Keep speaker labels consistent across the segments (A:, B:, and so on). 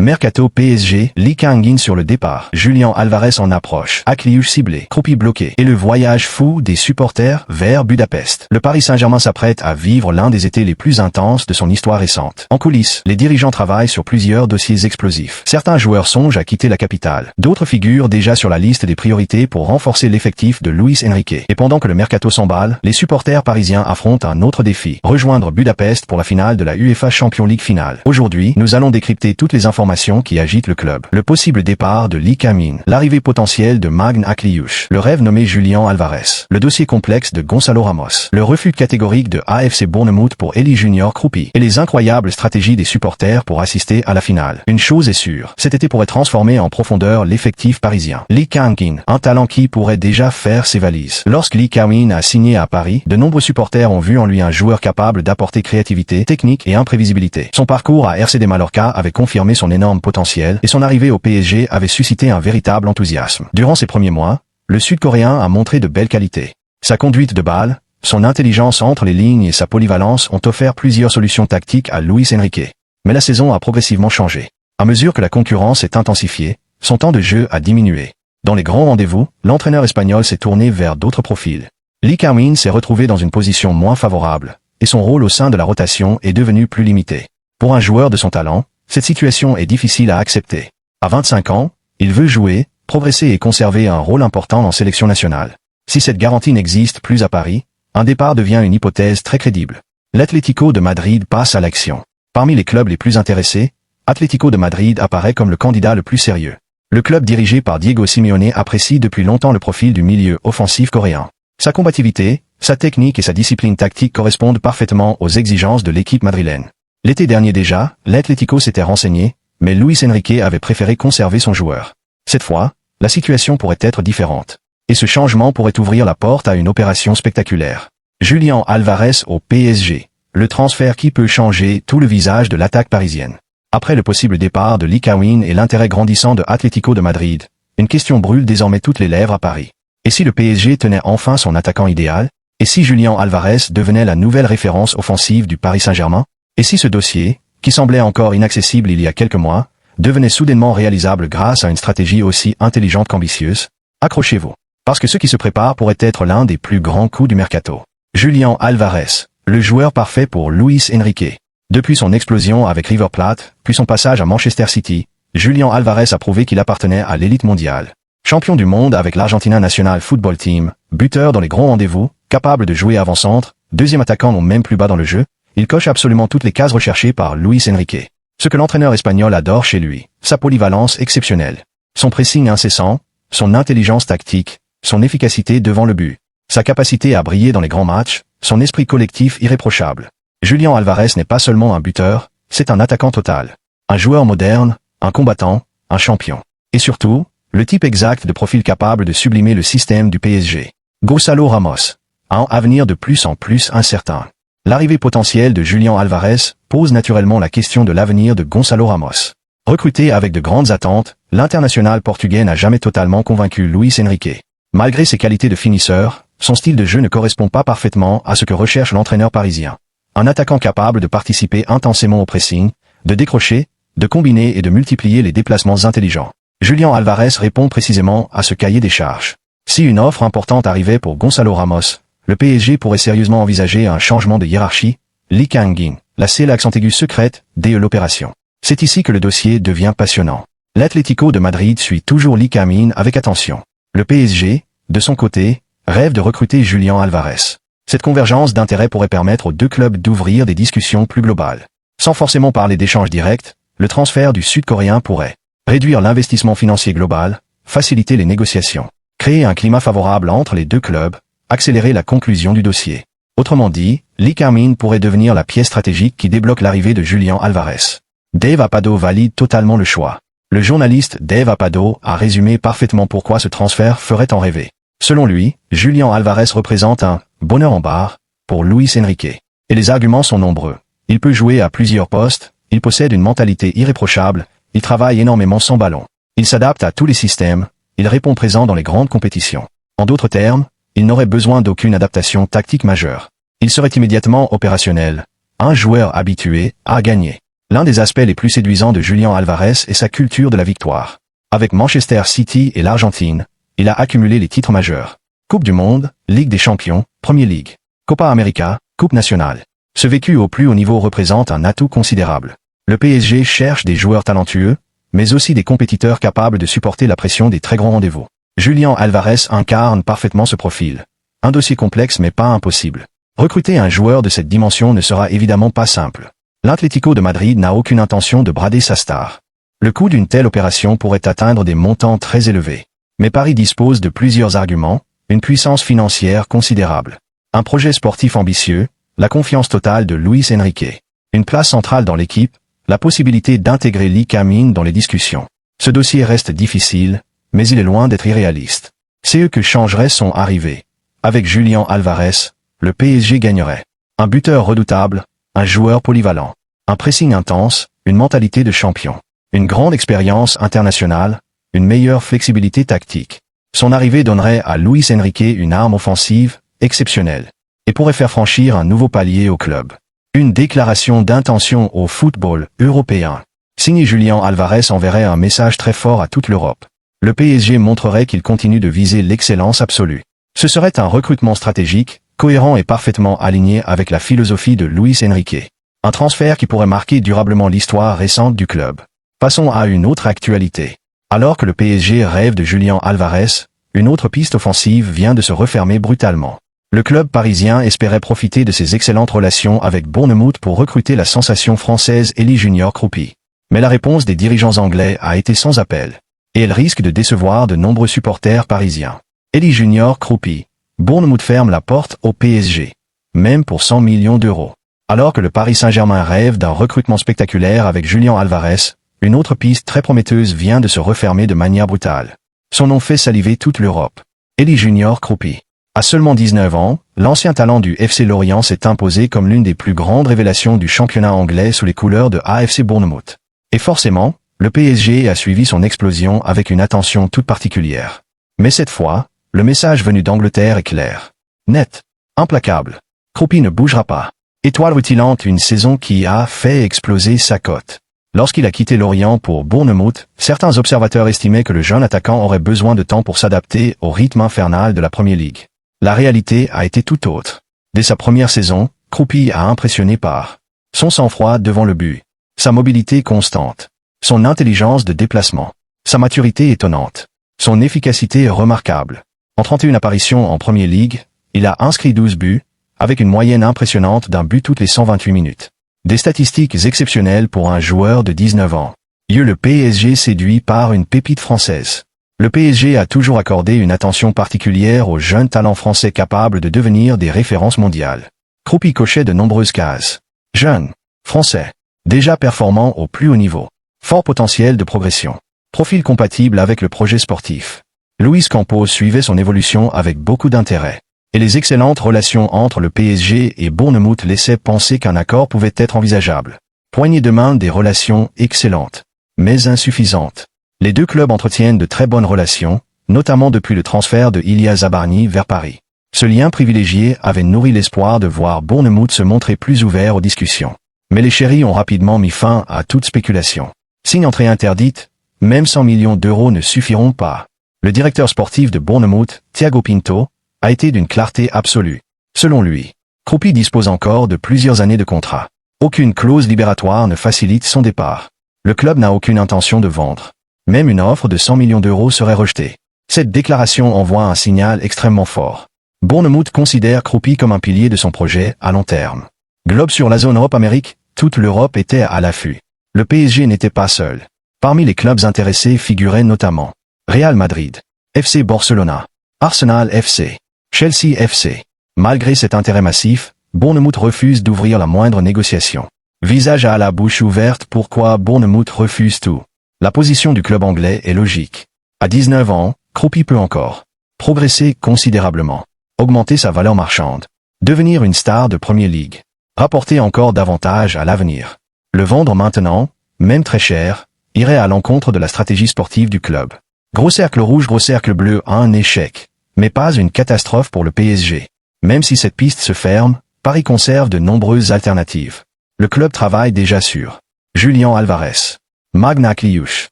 A: Mercato PSG, Lee Kang-in sur le départ, Julian Alvarez en approche, Akliouche ciblé, Kroupi bloqué, et le voyage fou des supporters vers Budapest. Le Paris Saint-Germain s'apprête à vivre l'un des étés les plus intenses de son histoire récente. En coulisses, les dirigeants travaillent sur plusieurs dossiers explosifs. Certains joueurs songent à quitter la capitale. D'autres figurent déjà sur la liste des priorités pour renforcer l'effectif de Luis Enrique. Et pendant que le mercato s'emballe, les supporters parisiens affrontent un autre défi, rejoindre Budapest pour la finale de la UEFA Champions League finale. Aujourd'hui, nous allons décrypter toutes les informations qui agitent le club. Le possible départ de Lee Kang-in, l'arrivée potentielle de Magne Akliouche, le rêve nommé Julian Alvarez, le dossier complexe de Gonçalo Ramos, le refus catégorique de AFC Bournemouth pour Elie Junior Kroupi, et les incroyables stratégies des supporters pour assister à la finale. Une chose est sûre, cet été pourrait transformer en profondeur l'effectif parisien. Lee Kang-in, un talent qui pourrait déjà faire ses valises. Lorsque Lee Kang-in a signé à Paris, de nombreux supporters ont vu en lui un joueur capable d'apporter créativité, technique et imprévisibilité. Son parcours à RCD Mallorca avait confirmé son énorme potentiel et son arrivée au PSG avait suscité un véritable enthousiasme. Durant ses premiers mois, le Sud-Coréen a montré de belles qualités. Sa conduite de balle, son intelligence entre les lignes et sa polyvalence ont offert plusieurs solutions tactiques à Luis Enrique. Mais la saison a progressivement changé. À mesure que la concurrence s'est intensifiée, son temps de jeu a diminué. Dans les grands rendez-vous, l'entraîneur espagnol s'est tourné vers d'autres profils. Lee Kang-in s'est retrouvé dans une position moins favorable, et son rôle au sein de la rotation est devenu plus limité. Pour un joueur de son talent, cette situation est difficile à accepter. À 25 ans, il veut jouer, progresser et conserver un rôle important en sélection nationale. Si cette garantie n'existe plus à Paris, un départ devient une hypothèse très crédible. L'Atlético de Madrid passe à l'action. Parmi les clubs les plus intéressés, Atlético de Madrid apparaît comme le candidat le plus sérieux. Le club dirigé par Diego Simeone apprécie depuis longtemps le profil du milieu offensif coréen. Sa combativité, sa technique et sa discipline tactique correspondent parfaitement aux exigences de l'équipe madrilène. L'été dernier déjà, l'Atlético s'était renseigné, mais Luis Enrique avait préféré conserver son joueur. Cette fois, la situation pourrait être différente. Et ce changement pourrait ouvrir la porte à une opération spectaculaire. Julian Alvarez au PSG. Le transfert qui peut changer tout le visage de l'attaque parisienne. Après le possible départ de Lee Kang-in et l'intérêt grandissant de Atlético de Madrid, une question brûle désormais toutes les lèvres à Paris. Et si le PSG tenait enfin son attaquant idéal? Et si Julian Alvarez devenait la nouvelle référence offensive du Paris Saint-Germain? Et si ce dossier, qui semblait encore inaccessible il y a quelques mois, devenait soudainement réalisable grâce à une stratégie aussi intelligente qu'ambitieuse? Accrochez-vous. Parce que ce qui se prépare pourrait être l'un des plus grands coups du mercato. Julian Alvarez, le joueur parfait pour Luis Enrique. Depuis son explosion avec River Plate, puis son passage à Manchester City, Julian Alvarez a prouvé qu'il appartenait à l'élite mondiale. Champion du monde avec l'Argentina National Football Team, buteur dans les grands rendez-vous, capable de jouer avant-centre, deuxième attaquant non même plus bas dans le jeu, il coche absolument toutes les cases recherchées par Luis Enrique. Ce que l'entraîneur espagnol adore chez lui, sa polyvalence exceptionnelle. Son pressing incessant, son intelligence tactique, son efficacité devant le but, sa capacité à briller dans les grands matchs, son esprit collectif irréprochable. Julian Alvarez n'est pas seulement un buteur, c'est un attaquant total. Un joueur moderne, un combattant, un champion. Et surtout, le type exact de profil capable de sublimer le système du PSG. Gonçalo Ramos. Un avenir de plus en plus incertain. L'arrivée potentielle de Julian Alvarez pose naturellement la question de l'avenir de Gonçalo Ramos. Recruté avec de grandes attentes, l'international portugais n'a jamais totalement convaincu Luis Enrique. Malgré ses qualités de finisseur, son style de jeu ne correspond pas parfaitement à ce que recherche l'entraîneur parisien. Un attaquant capable de participer intensément au pressing, de décrocher, de combiner et de multiplier les déplacements intelligents. Julian Alvarez répond précisément à ce cahier des charges. Si une offre importante arrivait pour Gonçalo Ramos, le PSG pourrait sérieusement envisager un changement de hiérarchie. Lee Kang-in, la C l'accent aigu secrète, de l'opération. C'est ici que le dossier devient passionnant. L'Atlético de Madrid suit toujours Lee Kang-in avec attention. Le PSG, de son côté, rêve de recruter Julian Alvarez. Cette convergence d'intérêts pourrait permettre aux deux clubs d'ouvrir des discussions plus globales. Sans forcément parler d'échanges directs, le transfert du Sud-Coréen pourrait réduire l'investissement financier global, faciliter les négociations, créer un climat favorable entre les deux clubs, accélérer la conclusion du dossier. Autrement dit, Lee Kang-in pourrait devenir la pièce stratégique qui débloque l'arrivée de Julian Alvarez. Dave Apado valide totalement le choix. Le journaliste Dave Apado a résumé parfaitement pourquoi ce transfert ferait en rêver. Selon lui, Julian Alvarez représente un « bonheur en barre » pour Luis Enrique. Et les arguments sont nombreux. Il peut jouer à plusieurs postes, il possède une mentalité irréprochable, il travaille énormément sans ballon. Il s'adapte à tous les systèmes, il répond présent dans les grandes compétitions. En d'autres termes, il n'aurait besoin d'aucune adaptation tactique majeure. Il serait immédiatement opérationnel, un joueur habitué à gagner. L'un des aspects les plus séduisants de Julián Álvarez est sa culture de la victoire. Avec Manchester City et l'Argentine, il a accumulé les titres majeurs. Coupe du Monde, Ligue des Champions, Premier League, Copa América, Coupe nationale. Ce vécu au plus haut niveau représente un atout considérable. Le PSG cherche des joueurs talentueux, mais aussi des compétiteurs capables de supporter la pression des très grands rendez-vous. Julián Álvarez incarne parfaitement ce profil. Un dossier complexe mais pas impossible. Recruter un joueur de cette dimension ne sera évidemment pas simple. L'Atlético de Madrid n'a aucune intention de brader sa star. Le coût d'une telle opération pourrait atteindre des montants très élevés. Mais Paris dispose de plusieurs arguments, une puissance financière considérable, un projet sportif ambitieux, la confiance totale de Luis Enrique, une place centrale dans l'équipe, la possibilité d'intégrer Lee Ka-min dans les discussions. Ce dossier reste difficile, mais il est loin d'être irréaliste. C'est eux que changerait son arrivée. Avec Julián Álvarez, le PSG gagnerait. Un buteur redoutable, un joueur polyvalent, un pressing intense, une mentalité de champion, une grande expérience internationale, une meilleure flexibilité tactique. Son arrivée donnerait à Luis Enrique une arme offensive exceptionnelle et pourrait faire franchir un nouveau palier au club. Une déclaration d'intention au football européen. Signé Julián Álvarez enverrait un message très fort à toute l'Europe. Le PSG montrerait qu'il continue de viser l'excellence absolue. Ce serait un recrutement stratégique, cohérent et parfaitement aligné avec la philosophie de Luis Enrique. Un transfert qui pourrait marquer durablement l'histoire récente du club. Passons à une autre actualité. Alors que le PSG rêve de Julián Álvarez, une autre piste offensive vient de se refermer brutalement. Le club parisien espérait profiter de ses excellentes relations avec Bournemouth pour recruter la sensation française Elie Junior Kroupi. Mais la réponse des dirigeants anglais a été sans appel. Et elle risque de décevoir de nombreux supporters parisiens. Elie Junior Kroupi. Bournemouth ferme la porte au PSG. Même pour 100 millions d'euros. Alors que le Paris Saint-Germain rêve d'un recrutement spectaculaire avec Julián Álvarez, une autre piste très prometteuse vient de se refermer de manière brutale. Son nom fait saliver toute l'Europe. Elie Junior Kroupi. À seulement 19 ans, l'ancien talent du FC Lorient s'est imposé comme l'une des plus grandes révélations du championnat anglais sous les couleurs de AFC Bournemouth. Et forcément, le PSG a suivi son explosion avec une attention toute particulière. Mais cette fois, le message venu d'Angleterre est clair. Net. Implacable. Kroupi ne bougera pas. Étoile rutilante, une saison qui a fait exploser sa cote. Lorsqu'il a quitté Lorient pour Bournemouth, certains observateurs estimaient que le jeune attaquant aurait besoin de temps pour s'adapter au rythme infernal de la Premier League. La réalité a été tout autre. Dès sa première saison, Kroupi a impressionné par son sang-froid devant le but, sa mobilité constante, son intelligence de déplacement, sa maturité étonnante, son efficacité remarquable. En 31 apparitions en Premier League, il a inscrit 12 buts, avec une moyenne impressionnante d'un but toutes les 128 minutes. Des statistiques exceptionnelles pour un joueur de 19 ans. Le PSG séduit par une pépite française. Le PSG a toujours accordé une attention particulière aux jeunes talents français capables de devenir des références mondiales. Kroupi cochait de nombreuses cases. Jeune, français, déjà performant au plus haut niveau, fort potentiel de progression, profil compatible avec le projet sportif. Luis Campos suivait son évolution avec beaucoup d'intérêt. Et les excellentes relations entre le PSG et Bournemouth laissaient penser qu'un accord pouvait être envisageable. Poignée de main, des relations excellentes, mais insuffisantes. Les deux clubs entretiennent de très bonnes relations, notamment depuis le transfert de Ilya Zabarny vers Paris. Ce lien privilégié avait nourri l'espoir de voir Bournemouth se montrer plus ouvert aux discussions. Mais les chéris ont rapidement mis fin à toute spéculation. Signe entrée interdite, même 100 millions d'euros ne suffiront pas. Le directeur sportif de Bournemouth, Thiago Pinto, a été d'une clarté absolue. Selon lui, Kroupi dispose encore de plusieurs années de contrat. Aucune clause libératoire ne facilite son départ. Le club n'a aucune intention de vendre. Même une offre de 100 millions d'euros serait rejetée. Cette déclaration envoie un signal extrêmement fort. Bournemouth considère Kroupi comme un pilier de son projet à long terme. Globe sur la zone Europe-Amérique, toute l'Europe était à l'affût. Le PSG n'était pas seul. Parmi les clubs intéressés figuraient notamment Real Madrid, FC Barcelona, Arsenal FC, Chelsea FC. Malgré cet intérêt massif, Bournemouth refuse d'ouvrir la moindre négociation. Visage à la bouche ouverte, pourquoi Bournemouth refuse tout? La position du club anglais est logique. À 19 ans, Kroupi peut encore progresser considérablement, augmenter sa valeur marchande, devenir une star de Premier League, rapporter encore davantage à l'avenir. Le vendre maintenant, même très cher, irait à l'encontre de la stratégie sportive du club. Gros cercle rouge, gros cercle bleu, un échec, mais pas une catastrophe pour le PSG. Même si cette piste se ferme, Paris conserve de nombreuses alternatives. Le club travaille déjà sur Julian Alvarez. Magna Kliush.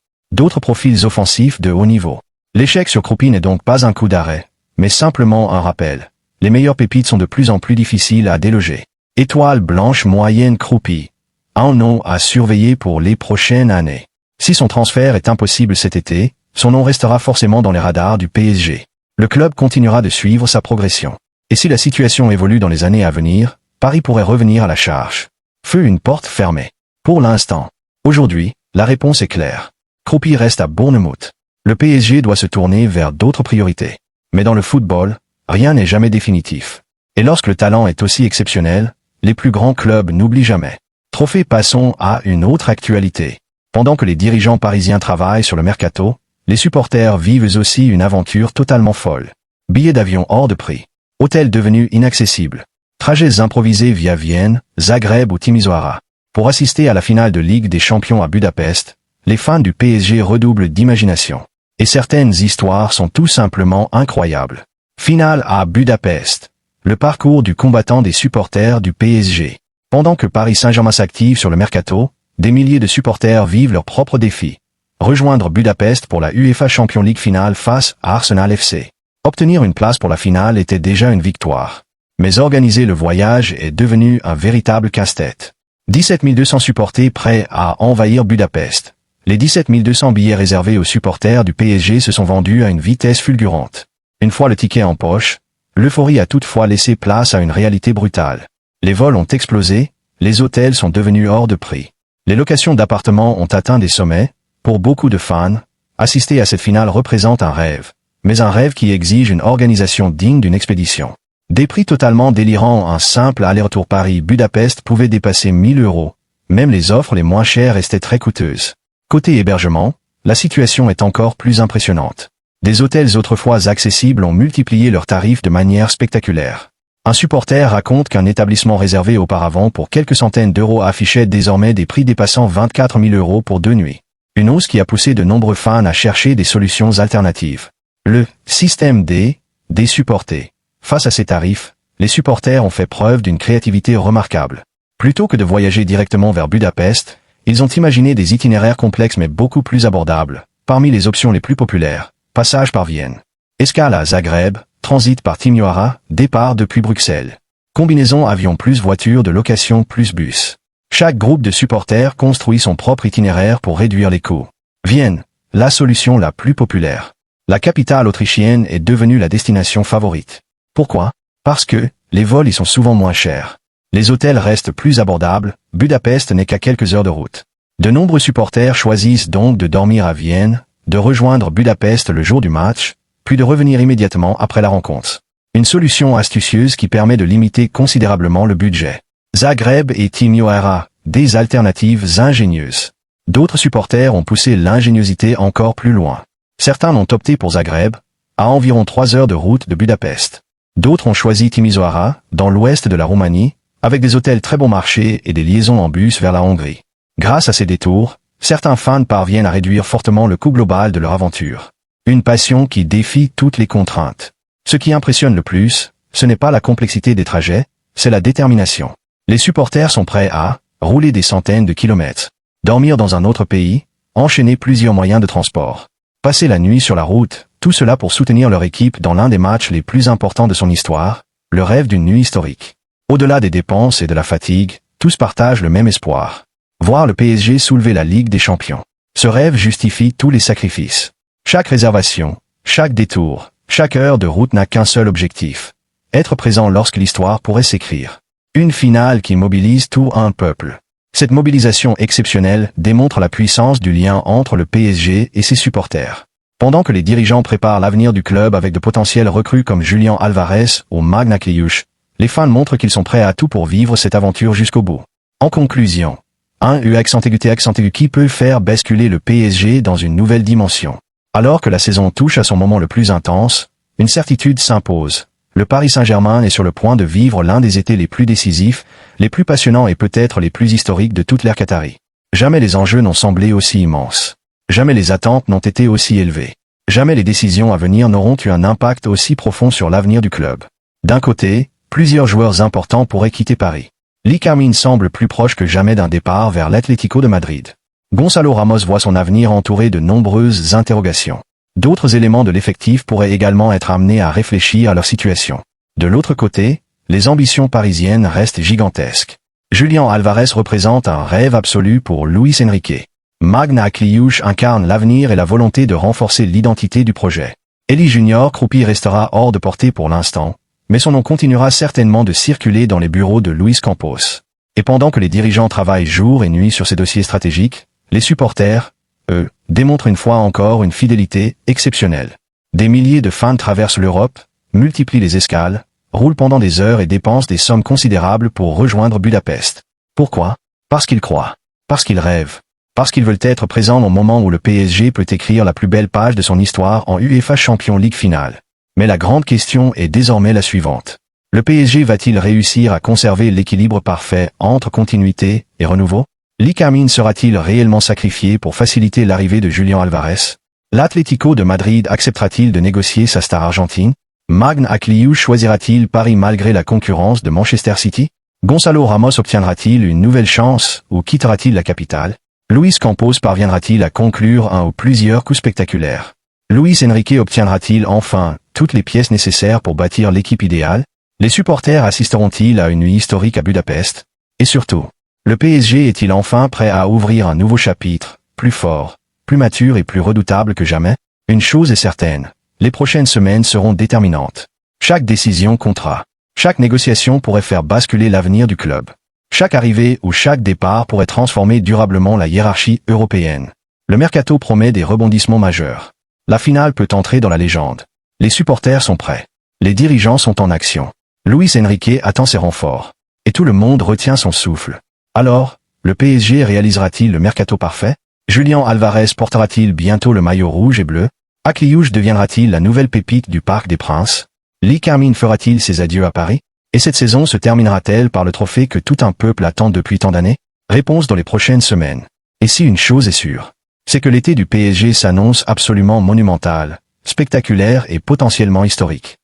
A: D'autres profils offensifs de haut niveau. L'échec sur Krupy n'est donc pas un coup d'arrêt, mais simplement un rappel. Les meilleures pépites sont de plus en plus difficiles à déloger. Étoile blanche moyenne Krupy. Un nom à surveiller pour les prochaines années. Si son transfert est impossible cet été, son nom restera forcément dans les radars du PSG. Le club continuera de suivre sa progression. Et si la situation évolue dans les années à venir, Paris pourrait revenir à la charge. Fut une porte fermée. Pour l'instant. Aujourd'hui, la réponse est claire. Krupy reste à Bournemouth. Le PSG doit se tourner vers d'autres priorités. Mais dans le football, rien n'est jamais définitif. Et lorsque le talent est aussi exceptionnel, les plus grands clubs n'oublient jamais. Trophée, passons à une autre actualité. Pendant que les dirigeants parisiens travaillent sur le mercato, les supporters vivent aussi une aventure totalement folle. Billets d'avion hors de prix. Hôtels devenus inaccessibles. Trajets improvisés via Vienne, Zagreb ou Timisoara. Pour assister à la finale de Ligue des Champions à Budapest, les fans du PSG redoublent d'imagination. Et certaines histoires sont tout simplement incroyables. Finale à Budapest. Le parcours du combattant des supporters du PSG. Pendant que Paris Saint-Germain s'active sur le mercato, des milliers de supporters vivent leur propre défi. Rejoindre Budapest pour la UEFA Champions League finale face à Arsenal FC. Obtenir une place pour la finale était déjà une victoire. Mais organiser le voyage est devenu un véritable casse-tête. 17 200 supporters prêts à envahir Budapest. Les 17 200 billets réservés aux supporters du PSG se sont vendus à une vitesse fulgurante. Une fois le ticket en poche, l'euphorie a toutefois laissé place à une réalité brutale. Les vols ont explosé, les hôtels sont devenus hors de prix. Les locations d'appartements ont atteint des sommets. Pour beaucoup de fans, assister à cette finale représente un rêve, mais un rêve qui exige une organisation digne d'une expédition. Des prix totalement délirants, un simple aller-retour Paris-Budapest pouvait dépasser 1000 €. Même les offres les moins chères restaient très coûteuses. Côté hébergement, la situation est encore plus impressionnante. Des hôtels autrefois accessibles ont multiplié leurs tarifs de manière spectaculaire. Un supporter raconte qu'un établissement réservé auparavant pour quelques centaines d'euros affichait désormais des prix dépassant 24 000 € pour 2 nuits. Une hausse qui a poussé de nombreux fans à chercher des solutions alternatives. Le système des supporters. Face à ces tarifs, les supporters ont fait preuve d'une créativité remarquable. Plutôt que de voyager directement vers Budapest, ils ont imaginé des itinéraires complexes mais beaucoup plus abordables. Parmi les options les plus populaires, passage par Vienne. Escale à Zagreb, transit par Timisoara, départ depuis Bruxelles. Combinaison avion plus voiture de location plus bus. Chaque groupe de supporters construit son propre itinéraire pour réduire les coûts. Vienne, la solution la plus populaire. La capitale autrichienne est devenue la destination favorite. Pourquoi? Parce que les vols y sont souvent moins chers. Les hôtels restent plus abordables, Budapest n'est qu'à quelques heures de route. De nombreux supporters choisissent donc de dormir à Vienne, de rejoindre Budapest le jour du match, puis de revenir immédiatement après la rencontre. Une solution astucieuse qui permet de limiter considérablement le budget. Zagreb et Timisoara, des alternatives ingénieuses. D'autres supporters ont poussé l'ingéniosité encore plus loin. Certains ont opté pour Zagreb, à environ 3 heures de route de Budapest. D'autres ont choisi Timisoara, dans l'ouest de la Roumanie, avec des hôtels très bon marché et des liaisons en bus vers la Hongrie. Grâce à ces détours, certains fans parviennent à réduire fortement le coût global de leur aventure. Une passion qui défie toutes les contraintes. Ce qui impressionne le plus, ce n'est pas la complexité des trajets, c'est la détermination. Les supporters sont prêts à rouler des centaines de kilomètres, dormir dans un autre pays, enchaîner plusieurs moyens de transport, passer la nuit sur la route, tout cela pour soutenir leur équipe dans l'un des matchs les plus importants de son histoire, le rêve d'une nuit historique. Au-delà des dépenses et de la fatigue, tous partagent le même espoir. Voir le PSG soulever la Ligue des Champions. Ce rêve justifie tous les sacrifices. Chaque réservation, chaque détour, chaque heure de route n'a qu'un seul objectif. Être présent lorsque l'histoire pourrait s'écrire. Une finale qui mobilise tout un peuple. Cette mobilisation exceptionnelle démontre la puissance du lien entre le PSG et ses supporters. Pendant que les dirigeants préparent l'avenir du club avec de potentiels recrues comme Julian Alvarez ou Magna Kliush, les fans montrent qu'ils sont prêts à tout pour vivre cette aventure jusqu'au bout. En conclusion, un accent aigu qui peut faire basculer le PSG dans une nouvelle dimension. Alors que la saison touche à son moment le plus intense, une certitude s'impose. Le Paris Saint-Germain est sur le point de vivre l'un des étés les plus décisifs, les plus passionnants et peut-être les plus historiques de toute l'ère qatari. Jamais les enjeux n'ont semblé aussi immenses. Jamais les attentes n'ont été aussi élevées. Jamais les décisions à venir n'auront eu un impact aussi profond sur l'avenir du club. D'un côté, plusieurs joueurs importants pourraient quitter Paris. Lee Carmine semble plus proche que jamais d'un départ vers l'Atlético de Madrid. Gonzalo Ramos voit son avenir entouré de nombreuses interrogations. D'autres éléments de l'effectif pourraient également être amenés à réfléchir à leur situation. De l'autre côté, les ambitions parisiennes restent gigantesques. Julián Álvarez représente un rêve absolu pour Luis Enrique. Magna Akliouche incarne l'avenir et la volonté de renforcer l'identité du projet. Eli Junior Kroupi restera hors de portée pour l'instant, mais son nom continuera certainement de circuler dans les bureaux de Luis Campos. Et pendant que les dirigeants travaillent jour et nuit sur ces dossiers stratégiques, les supporters, eux, démontrent une fois encore une fidélité exceptionnelle. Des milliers de fans traversent l'Europe, multiplient les escales, roulent pendant des heures et dépensent des sommes considérables pour rejoindre Budapest. Pourquoi? Parce qu'ils croient. Parce qu'ils rêvent. Parce qu'ils veulent être présents au moment où le PSG peut écrire la plus belle page de son histoire en UEFA Champions League finale. Mais la grande question est désormais la suivante. Le PSG va-t-il réussir à conserver l'équilibre parfait entre continuité et renouveau? Lee Carmine sera-t-il réellement sacrifié pour faciliter l'arrivée de Julián Álvarez? L'Atlético de Madrid acceptera-t-il de négocier sa star argentine? Magna Akliouche choisira-t-il Paris malgré la concurrence de Manchester City? Gonzalo Ramos obtiendra-t-il une nouvelle chance ou quittera-t-il la capitale? Luis Campos parviendra-t-il à conclure un ou plusieurs coups spectaculaires? Luis Enrique obtiendra-t-il enfin toutes les pièces nécessaires pour bâtir l'équipe idéale? Les supporters assisteront-ils à une nuit historique à Budapest? Et surtout, le PSG est-il enfin prêt à ouvrir un nouveau chapitre, plus fort, plus mature et plus redoutable que jamais? Une chose est certaine, les prochaines semaines seront déterminantes. Chaque décision comptera. Chaque négociation pourrait faire basculer l'avenir du club. Chaque arrivée ou chaque départ pourrait transformer durablement la hiérarchie européenne. Le mercato promet des rebondissements majeurs. La finale peut entrer dans la légende. Les supporters sont prêts. Les dirigeants sont en action. Luis Enrique attend ses renforts. Et tout le monde retient son souffle. Alors, le PSG réalisera-t-il le mercato parfait? Julián Álvarez portera-t-il bientôt le maillot rouge et bleu? Akliouche deviendra-t-il la nouvelle pépite du Parc des Princes? Lee Carmine fera-t-il ses adieux à Paris? Et cette saison se terminera-t-elle par le trophée que tout un peuple attend depuis tant d'années? Réponse dans les prochaines semaines. Et si une chose est sûre, c'est que l'été du PSG s'annonce absolument monumental, spectaculaire et potentiellement historique.